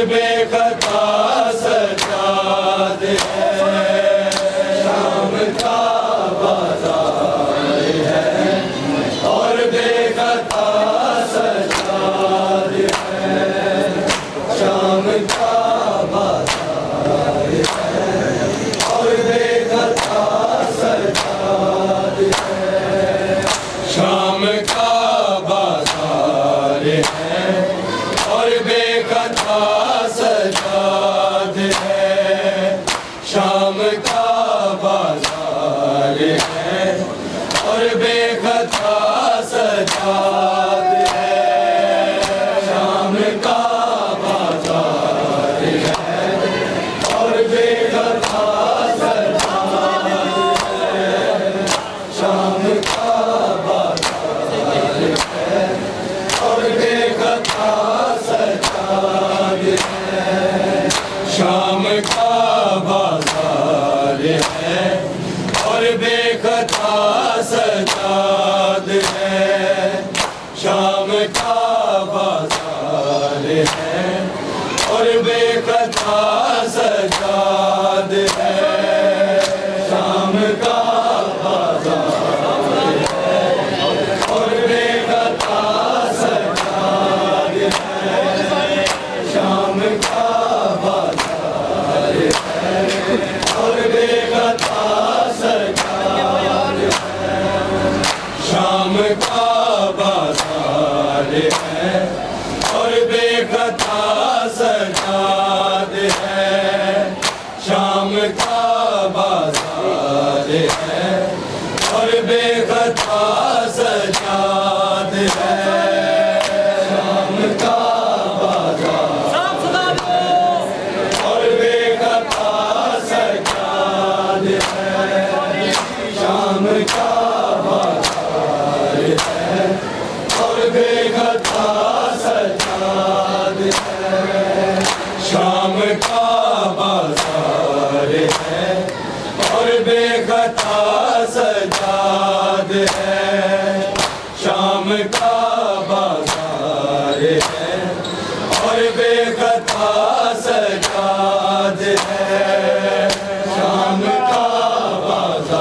बेखता सजाद है, शाम का बाजार है और बेखता सजाद है, शाम का बाजार है और बेखता सजाद है, शाम का बाजार है और बेखता सजाद है, शाम का बाजार है और बेखता सजाद है, शाम का बाजार है और बेखता सजाद है, शाम का बाजार है और बेखता सजाद है, शाम का बाजार है और बेखता सजाद है, शाम का बाजार है और बेखता सजाद है, शाम का बाजार है और बेखता सजाद है, शाम का बाजार है और बेखता सजाद है, शाम का बाजार है और बेखता सजाद है, शाम का बाजार है और बेखता सजाद है, शाम का बाजार और बेखता सजाद है, शाम का बाजार है और बेखता सजाद है, शाम का बाजार है और बेखता सजाद है, शाम का बाजार है और बेखता सजाद है, शाम का बाजार है और बेखता सजाद है, शाम का बाजार है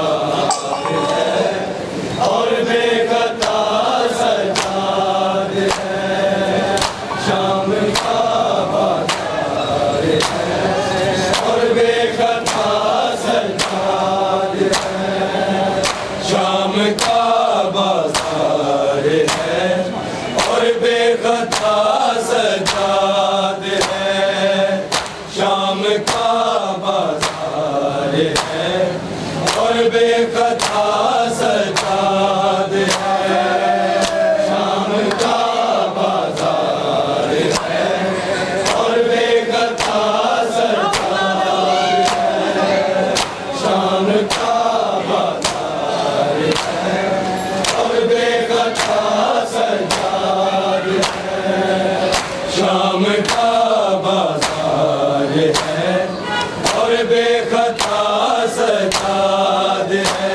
और बेखता सजाद है, शाम का बाजार है और बेखता सजाद है, शाम का बाजार है और बेखता सजाद है, शाम का बाजार है और बेखता सजाद है, शाम का बाजार है और बेखता सजाद है, शाम का बाजार है और बेखता सजाद है,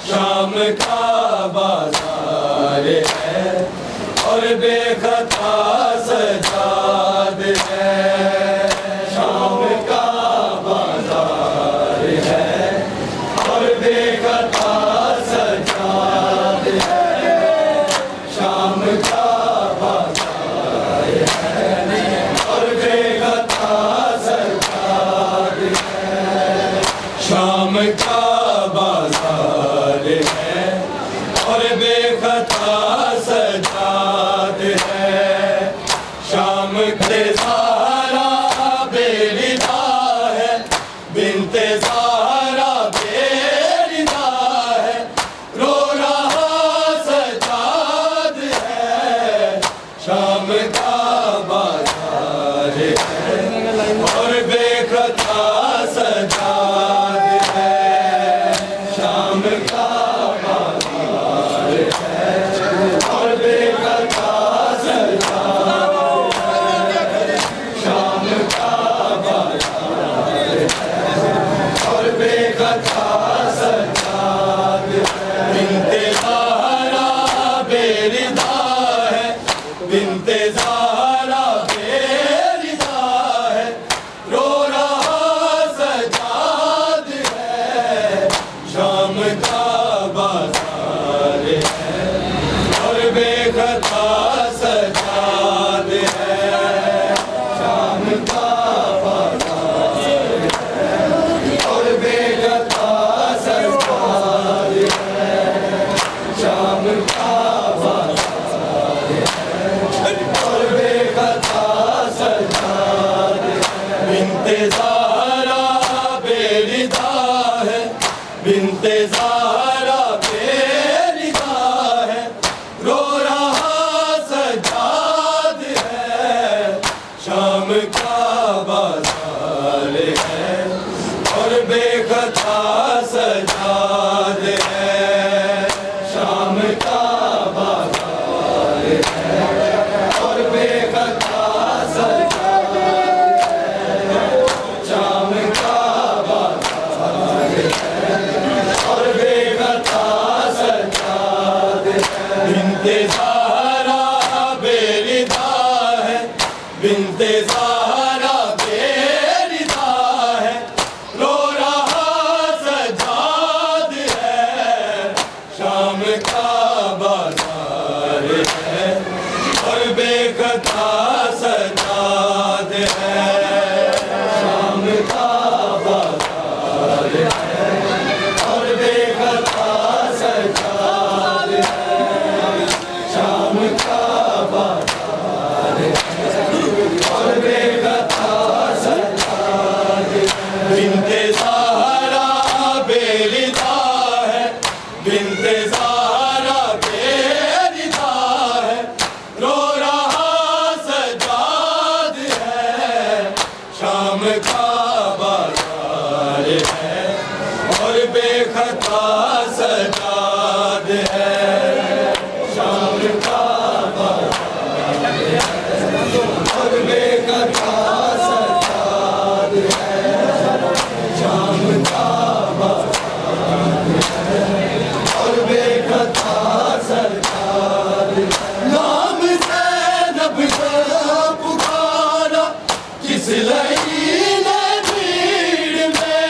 शाम का बाजार है और बेखता सजाद है, शाम का बाजार है और बेखता सजाद है, शाम का बाजार है और बेखता सजाद है, शाम का बाजार है और बेखता सजाद है, शाम के ज़ारा बेरिदा है, बिन्ते ज़ारा बेरिदा है, रो रहा सजाद है, शाम का बाजार है और बेखता सजाद है, शाम का बाजार है और बेखता सजाद है, शाम का बाजार है और बेखता सजाद है। शाम का बाजार है और बेखता सजाद है। शाम का बाजार है और बेखता सजाद है। बिन्ते ज़हरा बेरिदा है, बिन्ते ज़हरा बेरिदा है, रो रहा सजाद है। शाम का बाजार है और बेखता सजाद है। शाम का बाजार है और बेखता सजाद है। शाम का बाजार और बेखता सजाद है। बिन्ते ज़हरा बेरिदा है, बिन्ते ज़हरा बेरिदा है, रो रहा सजाद है। शाम का बाजार है और बेखता सजाद है। शाम का बाजार है और बेखता सजाद है। शाम का बाजार है और बेखता सजाद है। नाम ज़ैनब का पुकारा किस लई ने भीड़ में,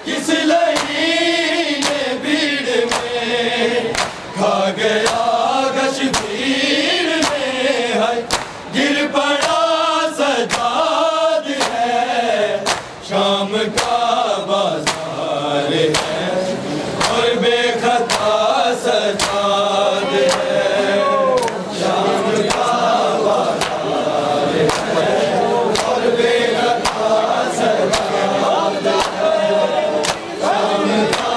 किस लई ने भीड़ में, खा गया गश भीड़ में है, गिर पड़ा सजाद है। शाम का बाजार है और बेखता सजाद है। शाम का बाजार है और बेखता सजाद है। शाम का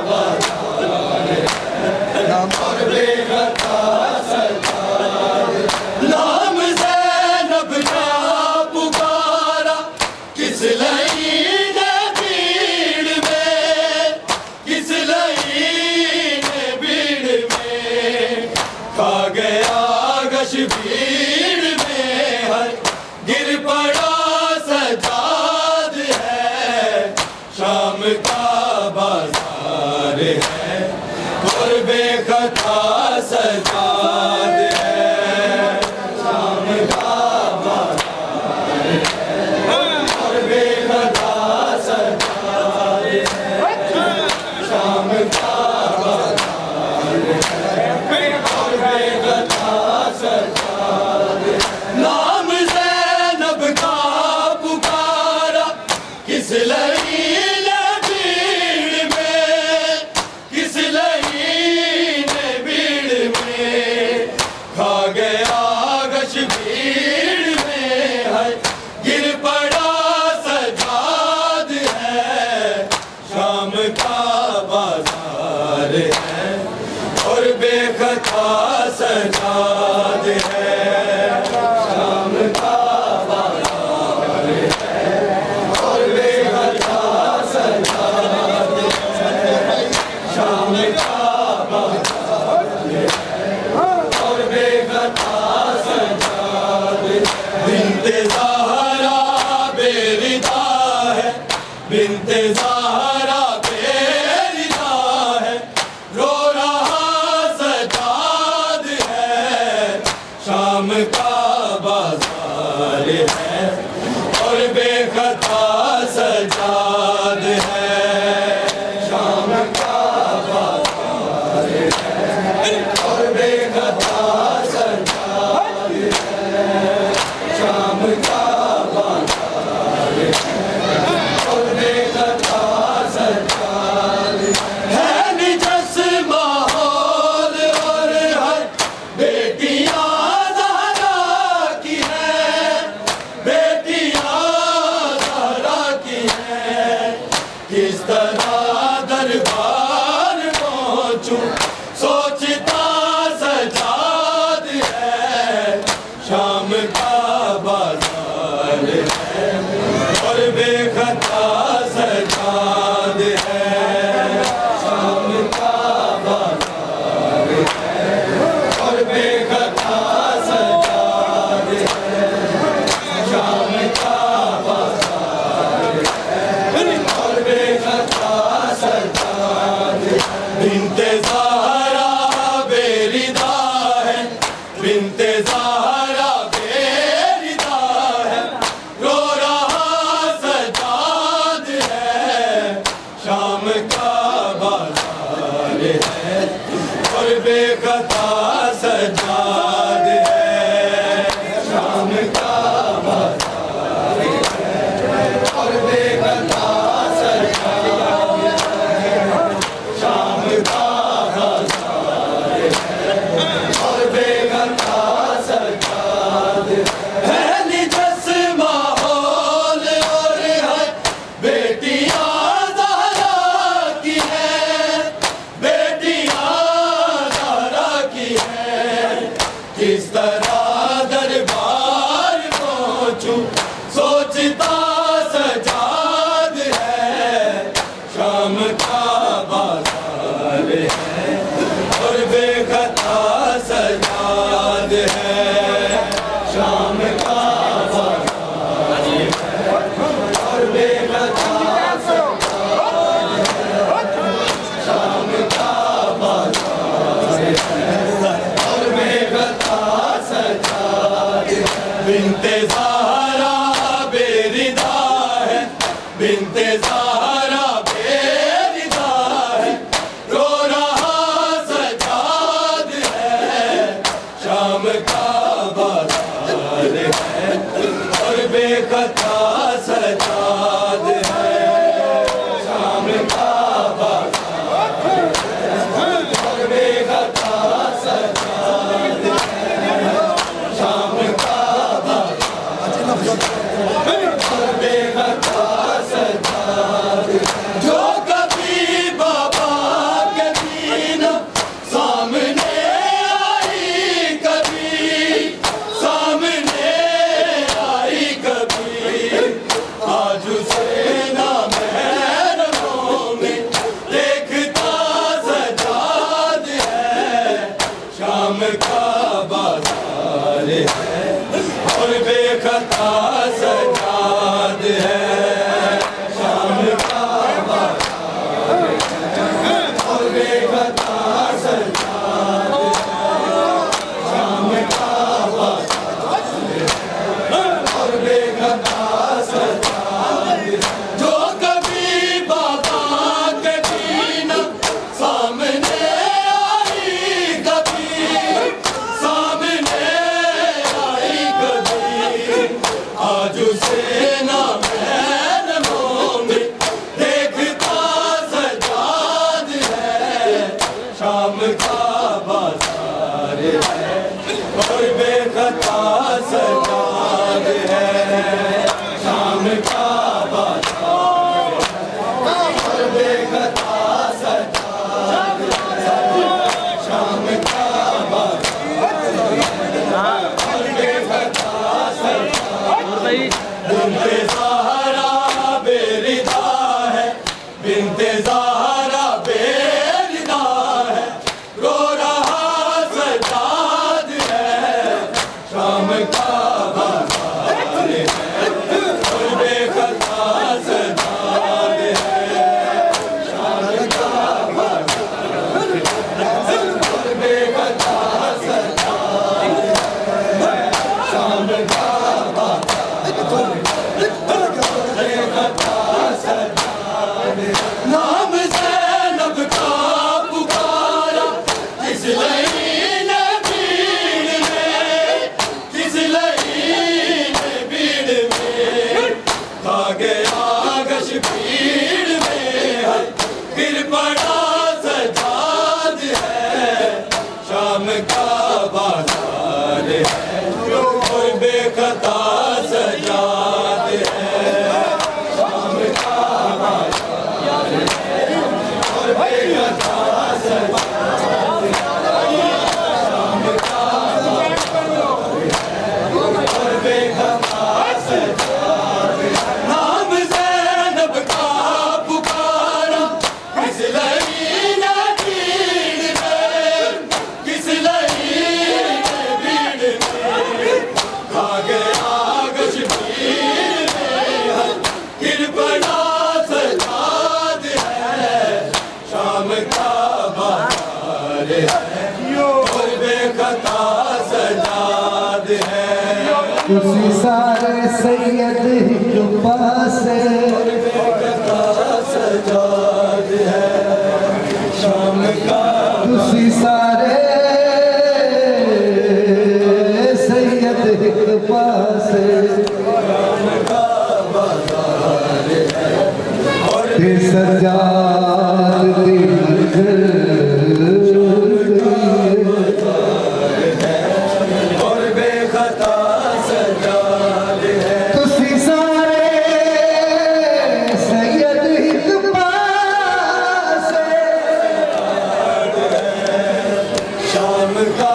बाजार है और बेखता सजाद है। नाम ज़ैनब का पुकारा किस लई ने भीड़ में, किस लई ने भीड़ में, खा गया गश भीड़ में हर, गिर पड़ा सजाद है। शाम का बाजार है और बेखता सजाद है। शाम का बाजार है और बेखता सजाद है। शाम का बाजार है और बेखता सजाद है। नाम ज़ैनब का पुकारा किस लई ने भीड़ में, किस लई ने भीड़ में, खा गया गश भीड़ में है, गिर पड़ा सजाद है। शाम का बाजार है और बेखता सजाद है। शाम का बाजार है और बेखता सजाद है। शाम का बाजार है और बेखता सजाद है। बिन्ते ज़हरा बेरिदा है, बिन्ते ज़हरा बेरिदा है, रो रहा सजाद है। शाम का बाजार है और बेखता सजाद है। शाम का बाजार है और बेखता सजाद है। शाम का बाजार है और बेखता सजाद है। निजस माहौल और हर बेटियां ज़हरा की है, बेटियां ज़हरा बाजार है और बेखता सजाद है शाम का बाजार है और बेखता सजाद है निजस माहौल और है बेटियां ज़हरा की है बेटियां ज़हरा की है किस तरह दरबार पहुंचूं सोचता सजाद है शाम का बाजार है और बेखता सजाद है शाम का बाजार है और बेखता सजाद है शाम का बाजार है और बेखता सजाद है बिनते ज़हरा बेरिदा है बिनते ज़हरा बेरिदा है रो रहा सजाद है शाम का बाजार है और बेखता सजाद है शाम का बाजार है और बेखता सजाद है शाम का और बेखता सजाद जो कभी बाबा के दीन सामने आई कभी सामने आई कभी आज उसे ना महरमों में देखता सजाद है शाम का बाजार है और बेखता सजाद है शाम का बाजार है और बेखता सजाद है शाम का बाजार है और बेखता सजाद है जो कभी बाबा के दीन सामने आई कभी सामने आई कभी आज उसे ना महरमों में देखता सजाद है शाम का बाजार है और बेखता सजाद है शाम का बाजार है और बेखता सजाद है शाम का बाजार है और बेखता सजाद है बिनते ज़हरा बेरिदा है बिनते ज़हरा बेरिदा है रो रहा सजाद है शाम का बाजार है और बेखता सजाद है शाम का बाजार है और बेखता सजाद है शाम का नाम ज़ैनब का पुकारा किस लईन भीड़ में किस लईन भीड़ में खा गया गश भीड़ में गिर पड़ा सजाद है शाम का बाजार है और बेखता सजाद है शाम का बाजार है और बेखता सजाद है शाम का बाजार है और बेखता सजाद है नाम ज़ैनब का पुकारा किस लईन भीड़ में किस लईन भीड़ में खा गया गश भीड़ में गिर पड़ा सजाद है शाम का बाजार है और बेखता सजाद है तुसी सारे सैयद जो पास और बेखता सजाद है शाम का तुसी सारे सैयद एक पास से शाम का बाजार है और ते सजाद दी मंजिल और बेखता सजाद है तुसी सारे सैयद हिक पास शाम का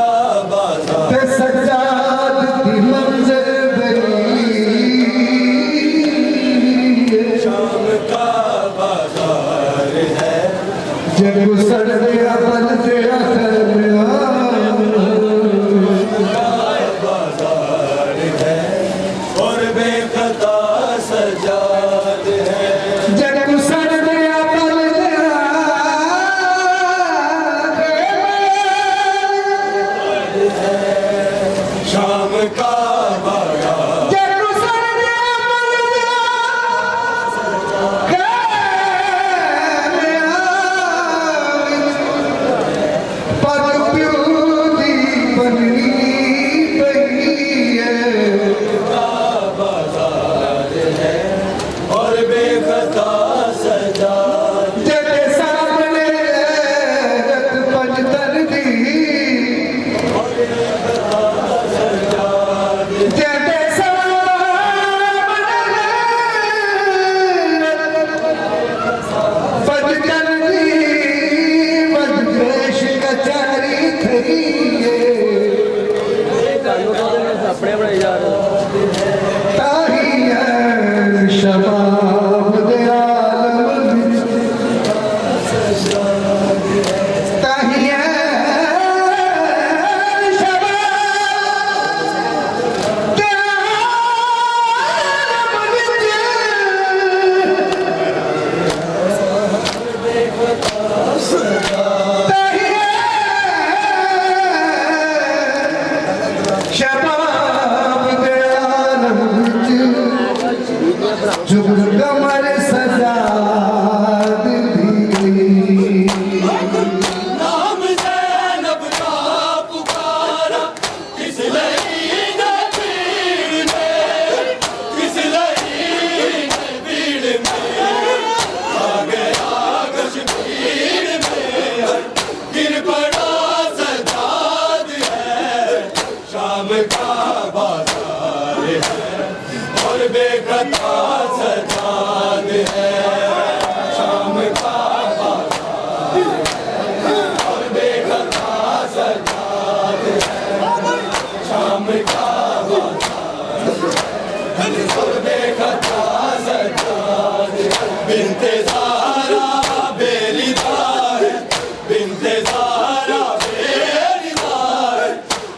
बाजार ते सजाद दी मंजिल बनी शाम का बाजार है जग सड़ गया बन गया बाजार है और बेखता सजाद है जग सड़ गया बन गया शाम का बाजार जग सड़ गया पग प्यू दी बनी पई है बाजार है और बेखता सजाद तेरे सामने रत पंजतन दी तेरे सामने पंजतन दी बदपेश कचारी थई है अपने अपने यार ताही है शबाब दे आलम विच ताही है शबाब दे आलम विच ताही है शबाब दे आलम विच जुग कमर सजाद दी नाम ज़ैनब का पुकारा किस लईन भीड़ में किस लईन भीड़ में आ गया कश्मीर में गिर पड़ा सजाद है शाम का बाजार है और बेखता सजाद है शाम का और बेखता सजाद है शाम का और बेखता सजाद है बिनते ज़ारा बेरीदार बिनते ज़ारा बेरीदार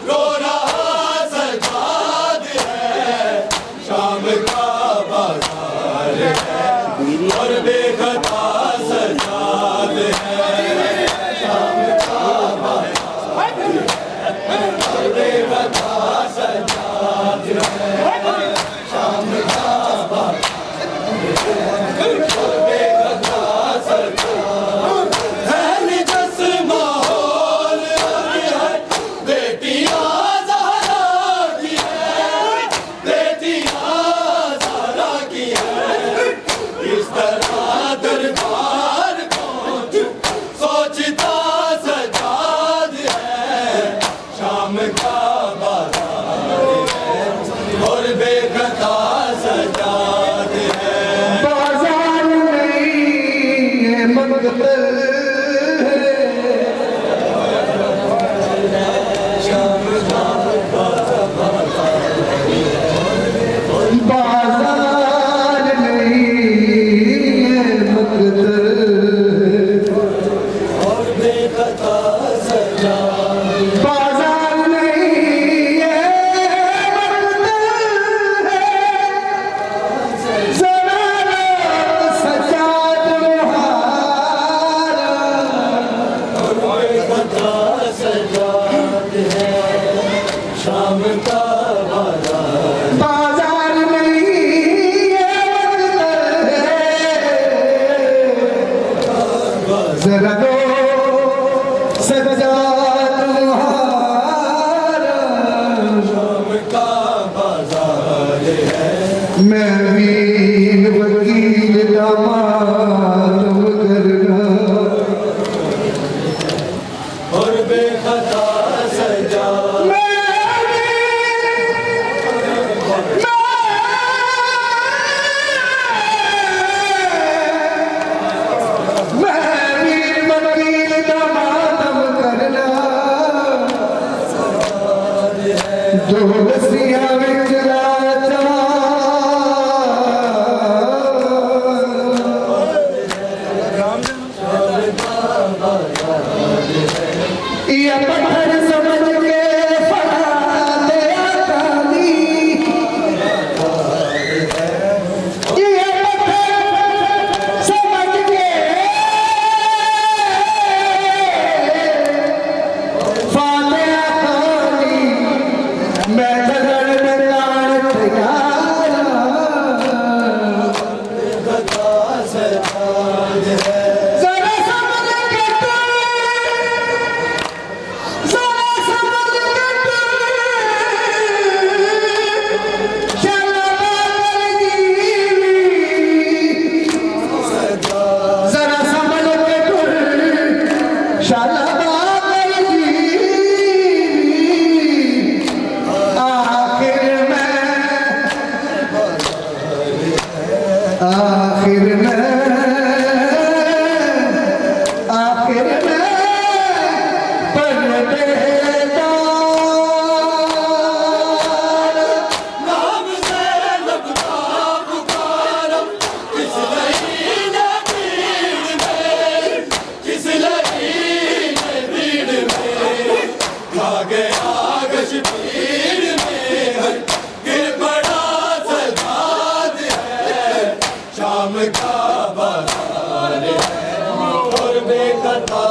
रो रहा सजाद है शाम का बाजार है और बेखता सजाद है शाम का बाजार और बेखता सजाद है शाम का बाजार और बेखता सजाद है निजस माहौल है बेटियां ज़हरा की है बेटियां ज़हरा की है इस तरह दरबार पहुंच सोचता सजाद है शाम का बाजार है और बेखता सजाद है बाजार नहीं है मंगल बाजार नहीं है मंगल और बेखता सजाद बाजार नहीं है मंगल मैं वीर वकील का मातम करना और बेखता सजा दोस्तियां विच राजा ये पत्थर समझ के फड़ाते आकाली ये पत्थर समझ के फाते आकाली मैं झगड़ में लाड़ तैयार बेखता सजा है जरा समझ के तू जरा समझ के तू शलबार जीवी जरा समझ के तू शलबार जीवी आखिर में पर्देदार नाम से लगता पुकारा किस लहीने भीड़ में किस लहीने भीड़ में खा गया कश्मीर में है गिर पड़ा सजाद है शाम का बाजार है और बेखता